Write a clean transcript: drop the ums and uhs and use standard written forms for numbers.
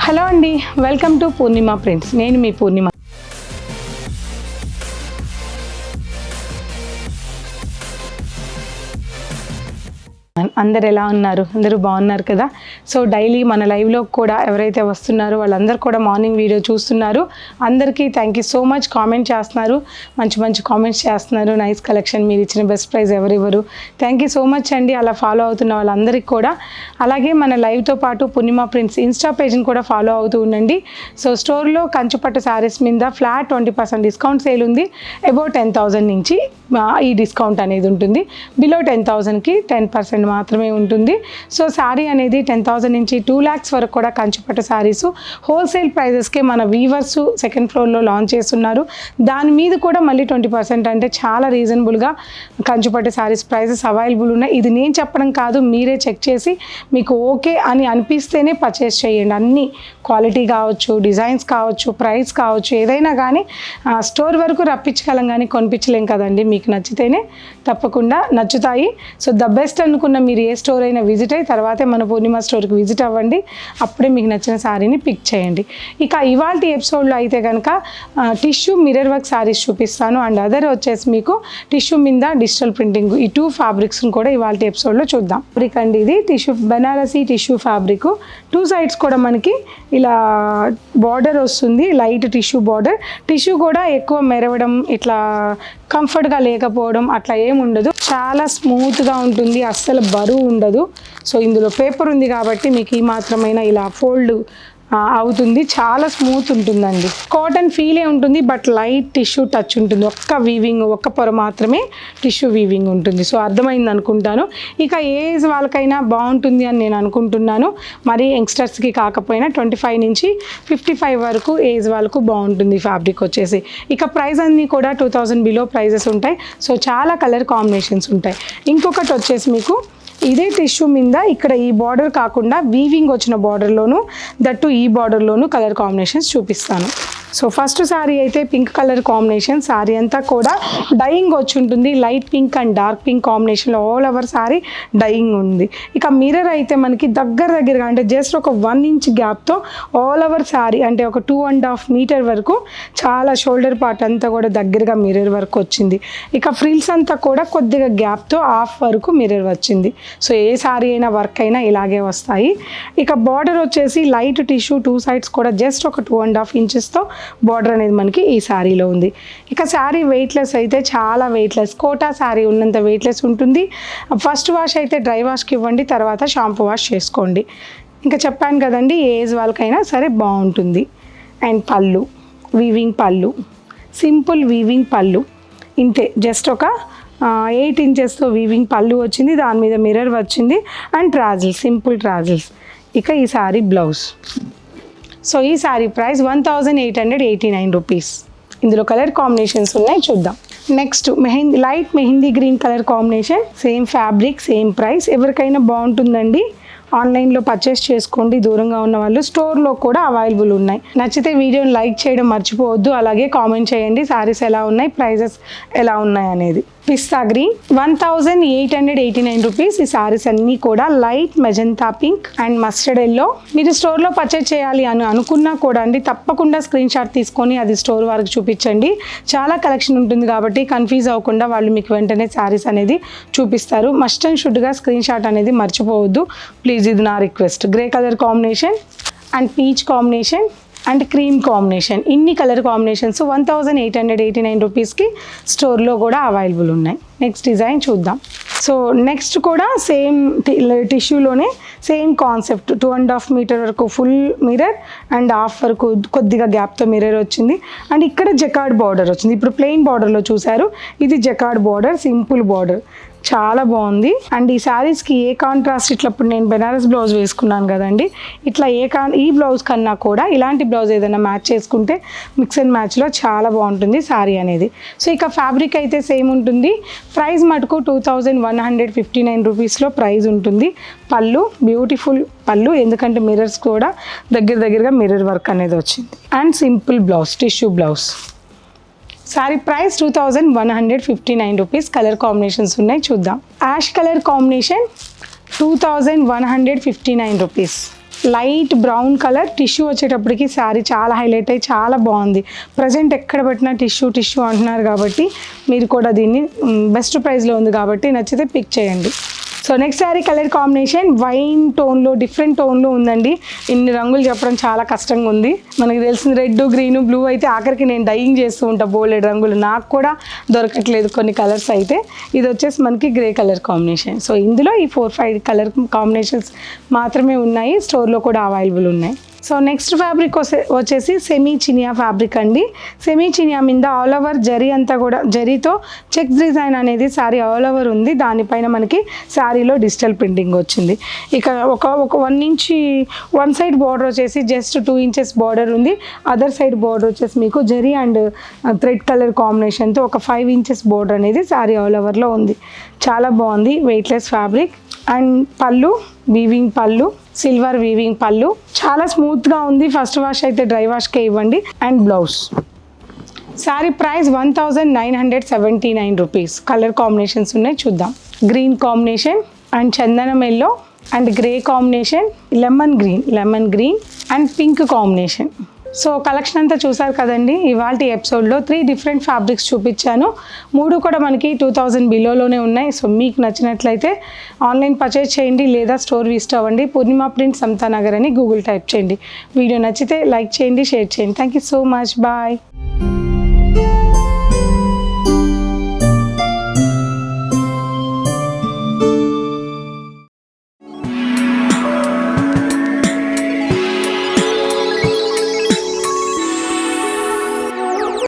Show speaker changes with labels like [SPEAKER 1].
[SPEAKER 1] Hello అండి, welcome to Purnima prints. నేను మీ పూర్ణిమ. అందరు ఎలా ఉన్నారు? అందరూ బాగున్నారు కదా? సో డైలీ మన లైవ్లో కూడా ఎవరైతే వస్తున్నారో వాళ్ళందరూ కూడా మార్నింగ్ వీడియో చూస్తున్నారు. అందరికీ thank you so much. Comment చేస్తున్నారు, మంచి మంచి కామెంట్స్ చేస్తున్నారు. నైస్ కలెక్షన్, మీరు ఇచ్చిన బెస్ట్ ప్రైస్ ఎవరెవరు, థ్యాంక్ యూ సో మచ్ అండి. అలా ఫాలో అవుతున్న వాళ్ళందరికీ కూడా. అలాగే మన లైవ్తో పాటు పూర్ణిమ ప్రింట్స్ ఇన్స్టా పేజ్ని కూడా ఫాలో అవుతూ ఉండండి. సో స్టోర్లో కంచుపట్టు శారీస్ మీద ఫ్లాట్ 20% డిస్కౌంట్ సేల్ ఉంది. అబౌవ్ 10,000 నుంచి ఈ డిస్కౌంట్ అనేది ఉంటుంది. బిలో 10,000కి 10% మాత్రమే ఉంటుంది. సో శారీ అనేది 10,000 నుంచి 2 lakhs వరకు కూడా కంచుపట్టు శారీస్ హోల్సేల్ ప్రైజెస్కే మన వీవర్స్ సెకండ్ ఫ్లోర్లో లాంచ్ చేస్తున్నారు. దాని మీద కూడా మళ్ళీ 20% అంటే చాలా రీజనబుల్గా కంచుపట్టు శారీస్ ప్రైజెస్ అవైలబుల్ ఉన్నాయి. ఇది నేను చెప్పడం కాదు, మీరే చెక్ చేసి మీకు ఓకే అని అనిపిస్తేనే పర్చేస్ చేయండి. అన్ని క్వాలిటీ కావచ్చు, డిజైన్స్ కావచ్చు, ప్రైస్ కావచ్చు, ఏదైనా కానీ స్టోర్ వరకు రప్పించగలం కానీ కొనిపించలేం కదండి. మీకు నచ్చితేనే తప్పకుండా నచ్చుతాయి. సో ద బెస్ట్ అనుకున్న మీరు ఏ స్టోర్ అయినా విజిట్ అయ్యి తర్వాతే మన పూర్ణిమ స్టోర్కి విజిట్ అవ్వండి. అప్పుడే మీకు నచ్చిన శారీని పిక్ చేయండి. ఇక ఇవాళ ఎపిసోడ్లో అయితే కనుక టిష్యూ మిర్రర్ వర్క్ శారీస్ చూపిస్తాను. అండ్ అదర్ వచ్చేసి మీకు టిష్యూ మీద డిజిటల్ ప్రింటింగ్, ఈ 2 ఫ్యాబ్రిక్స్ని కూడా ఇవాళ ఎపిసోడ్లో చూద్దాం. ఫ్యాబ్రిక్ అండి ఇది tissue, Banarasi tissue fabric. 2 sides కూడా మనకి ఇలా బార్డర్ వస్తుంది, లైట్ టిష్యూ బార్డర్. టిష్యూ కూడా ఎక్కువ మెరవడం, ఇట్లా కంఫర్ట్గా లేకపోవడం అట్లా ఏమి ఉండదు. చాలా స్మూత్గా ఉంటుంది, అస్సలు బరువు ఉండదు. సో ఇందులో పేపర్ ఉంది కాబట్టి మీకు ఈ మాత్రమైనా ఇలా ఫోల్డ్ అవుతుంది. చాలా స్మూత్ ఉంటుందండి. కాటన్ ఫీలే ఉంటుంది, బట్ లైట్ టిష్యూ టచ్ ఉంటుంది. ఒక్క వీవింగ్, ఒక్క పొర మాత్రమే టిష్యూ వీవింగ్ ఉంటుంది. సో అర్థమైంది అనుకుంటాను. ఇక ఏజ్ వాళ్ళకైనా బాగుంటుంది అని నేను అనుకుంటున్నాను. మరి యంగ్స్టర్స్కి కాకపోయినా 25 నుంచి 55 వరకు ఏజ్ వాళ్ళకు బాగుంటుంది ఫ్యాబ్రిక్ వచ్చేసి. ఇక ప్రైస్ అన్నీ కూడా 2000 బిలో ప్రైజెస్ ఉంటాయి. సో చాలా కలర్ కాంబినేషన్స్ ఉంటాయి. ఇంకొకటి వచ్చేసి మీకు ఇదే టిష్యూ మీద ఇక్కడ ఈ బార్డర్ కాకుండా వీవింగ్ వచ్చిన బార్డర్లోను, దట్టు ఈ బార్డర్లోను కలర్ కాంబినేషన్స్ చూపిస్తాను. సో ఫస్ట్ శారీ అయితే పింక్ కలర్ కాంబినేషన్. శారీ అంతా కూడా డైయింగ్ వచ్చి ఉంటుంది. Light pink and dark pink కాంబినేషన్లో ఆల్ ఓవర్ శారీ డైయింగ్ ఉంది. ఇక మిర్రర్ అయితే మనకి దగ్గరగా అంటే జస్ట్ ఒక 1 inch గ్యాప్తో ఆల్ ఓవర్ శారీ అంటే ఒక 2.5 meter వరకు చాలా షోల్డర్ పార్ట్ అంతా కూడా దగ్గరగా మిర్రర్ వర్క్ వచ్చింది. ఇక ఫ్రిల్స్ అంతా కూడా కొద్దిగా గ్యాప్తో హాఫ్ వరకు మిర్రర్ వచ్చింది. సో ఏ శారీ అయినా వర్క్ అయినా ఇలాగే వస్తాయి. ఇక బార్డర్ వచ్చేసి లైట్ టిష్యూ 2 sides కూడా జస్ట్ ఒక 2.5 inches బార్డర్ అనేది మనకి ఈ శారీలో ఉంది. ఇక శారీ వెయిట్లెస్ అయితే చాలా వెయిట్లెస్, కోటా శారీ ఉన్నంత వెయిట్లెస్ ఉంటుంది. ఫస్ట్ వాష్ అయితే డ్రై వాష్కి ఇవ్వండి, తర్వాత షాంపూ వాష్ చేసుకోండి. ఇంకా చెప్పాను కదండి, ఏజ్ వాళ్ళకైనా సరే బాగుంటుంది. అండ్ పళ్ళు, వీవింగ్ పళ్ళు, సింపుల్ వీవింగ్ పళ్ళు ఇంతే. జస్ట్ ఒక 8 inchesతో వీవింగ్ పళ్ళు వచ్చింది, దాని మీద మిర్రర్ వచ్చింది అండ్ ట్రాజిల్స్, సింపుల్ ట్రాజిల్స్. ఇక ఈ శారీ బ్లౌజ్. సో ఈ శారీ ప్రైస్ 1889 రూపీస్. ఇందులో కలర్ కాంబినేషన్స్ ఉన్నాయి, చూద్దాం. Next light mehndi green colour combination. Same fabric, same price. ఎవరికైనా బాగుంటుందండి. ఆన్లైన్లో పర్చేస్ చేసుకోండి, దూరంగా ఉన్న వాళ్ళు. స్టోర్లో కూడా అవైలబుల్ ఉన్నాయి. నచ్చితే వీడియోని లైక్ చేయడం మర్చిపోవద్దు. అలాగే కామెంట్ చేయండి శారీస్ ఎలా ఉన్నాయి, ప్రైజెస్ ఎలా ఉన్నాయి అనేది. పిస్తా గ్రీన్ 1889 రూపీస్. ఈ శారీస్ అన్నీ కూడా light magenta pink and mustard yellow. మీరు స్టోర్లో పర్చేస్ చేయాలి అని అనుకున్నా కూడా అండి, తప్పకుండా స్క్రీన్ షాట్ తీసుకొని అది స్టోర్ వారికి చూపించండి. చాలా కలెక్షన్ ఉంటుంది కాబట్టి కన్ఫ్యూజ్ అవ్వకుండా వాళ్ళు మీకు వెంటనే శారీస్ అనేది చూపిస్తారు. మస్ట్ అండ్ షుడ్గా స్క్రీన్ షాట్ అనేది మర్చిపోవద్దు ప్లీజ్, ఇది నా request. Grey colour combination and peach combination and cream combination, ఇన్ని కలర్ కాంబినేషన్స్ 1889 రూపీస్కి స్టోర్లో కూడా అవైలబుల్ ఉన్నాయి. నెక్స్ట్ డిజైన్ చూద్దాం. సో నెక్స్ట్ కూడా సేమ్ టిష్యూలోనే సేమ్ కాన్సెప్ట్. 2.5 meter వరకు ఫుల్ మిర్రర్ అండ్ హాఫ్ వరకు కొద్దిగా గ్యాప్తో మిర్రర్ వచ్చింది. అండ్ ఇక్కడ జకార్డ్ బార్డర్ వచ్చింది. ఇప్పుడు ప్లెయిన్ బార్డర్లో చూసారు, ఇది జకార్డ్ బార్డర్, సింపుల్ బార్డర్, చాలా బాగుంది. అండ్ ఈ శారీస్కి ఏ కాంట్రాస్ట్, ఇట్లా ఇప్పుడు నేను బెనారస్ బ్లౌజ్ వేసుకున్నాను కదండి, ఇట్లా ఈ బ్లౌజ్ కన్నా కూడా ఇలాంటి బ్లౌజ్ ఏదైనా మ్యాచ్ చేసుకుంటే మిక్స్ అండ్ మ్యాచ్లో చాలా బాగుంటుంది శారీ అనేది. సో ఇక ఫ్యాబ్రిక్ అయితే సేమ్ ఉంటుంది. ప్రైస్ మటుకు 2159 రూపీస్లో ప్రైస్ ఉంటుంది. పళ్ళు బ్యూటిఫుల్ పళ్ళు, ఎందుకంటే మిర్రర్స్ కూడా దగ్గరగా మిర్రర్ వర్క్ అనేది వచ్చింది. And simple blouse, tissue blouse. Sari price 2159 rupees. Colour combinations ఉన్నాయి, చూద్దాం. Ash colour combination 2159 rupees. Light brown colour tissue వచ్చేటప్పటికి శారీ చాలా హైలైట్ అయ్యి చాలా బాగుంది. ప్రజెంట్ ఎక్కడ పెట్టినా టిష్యూ అంటున్నారు కాబట్టి మీరు కూడా దీన్ని బెస్ట్ ప్రైస్లో ఉంది కాబట్టి నచ్చితే పిక్ చేయండి. So next sari colour combination wine టోన్లో డిఫరెంట్ టోన్లో ఉందండి. ఇన్ని రంగులు చెప్పడం చాలా కష్టంగా ఉంది. మనకి తెలిసిన రెడ్ గ్రీన్ బ్లూ అయితే ఆఖరికి నేను డైయింగ్ చేస్తూ ఉంటా బోలెడ్ రంగులు, నాకు కూడా దొరకట్లేదు కొన్ని కలర్స్ అయితే. ఇది వచ్చేసి మనకి గ్రే కలర్ కాంబినేషన్. సో ఇందులో ఈ 4-5 కలర్ కాంబినేషన్స్ మాత్రమే ఉన్నాయి, స్టోర్లో కూడా అవైలబుల్ ఉన్నాయి. సో నెక్స్ట్ ఫ్యాబ్రిక్ వచ్చేసి సెమీ చినియా ఫ్యాబ్రిక్ అండి. సెమీ చినియా మీద ఆల్ ఓవర్ జరీ అంతా కూడా జరీతో చెక్స్ డిజైన్ అనేది శారీ ఆల్ ఓవర్ ఉంది. దానిపైన మనకి శారీలో డిజిటల్ ప్రింటింగ్ వచ్చింది. ఇక ఒక 1 ఇంచ్ వన్ సైడ్ బార్డర్ వచ్చేసి జస్ట్ 2 ఇంచెస్ బార్డర్ ఉంది. అదర్ సైడ్ బార్డర్ వచ్చేసి మీకు జరీ అండ్ థ్రెడ్ కలర్ కాంబినేషన్తో ఒక 5 ఇంచెస్ బార్డర్ అనేది శారీ ఆల్ ఓవర్లో ఉంది. చాలా బాగుంది, వెయిట్లెస్ ఫ్యాబ్రిక్. అండ్ పళ్ళు వీవింగ్ పళ్ళు, సిల్వర్ వీవింగ్ పళ్ళు, చాలా స్మూత్గా ఉంది. ఫస్ట్ వాష్ అయితే డ్రై వాష్కే ఇవ్వండి. And blouse. Sari price 1979 rupees. Colour combinations ఉన్నాయి, చూద్దాం. గ్రీన్ కాంబినేషన్ అండ్ చందనం yellow and grey combination, lemon green and pink combination. So collection అంతా చూసారు కదండి. ఇవాళ ఎపిసోడ్లో 3 డిఫరెంట్ ఫ్యాబ్రిక్స్ చూపించాను. 3 కూడా మనకి 2000 బిలోలోనే ఉన్నాయి. సో మీకు నచ్చినట్లయితే ఆన్లైన్ పర్చేజ్ చేయండి లేదా స్టోర్ విజిట్ అవ్వండి. పూర్ణిమ ప్రింట్ సమతానగర్ అని గూగుల్ టైప్ చేయండి. వీడియో నచ్చితే లైక్ చేయండి, షేర్ చేయండి. Thank you so much. Bye.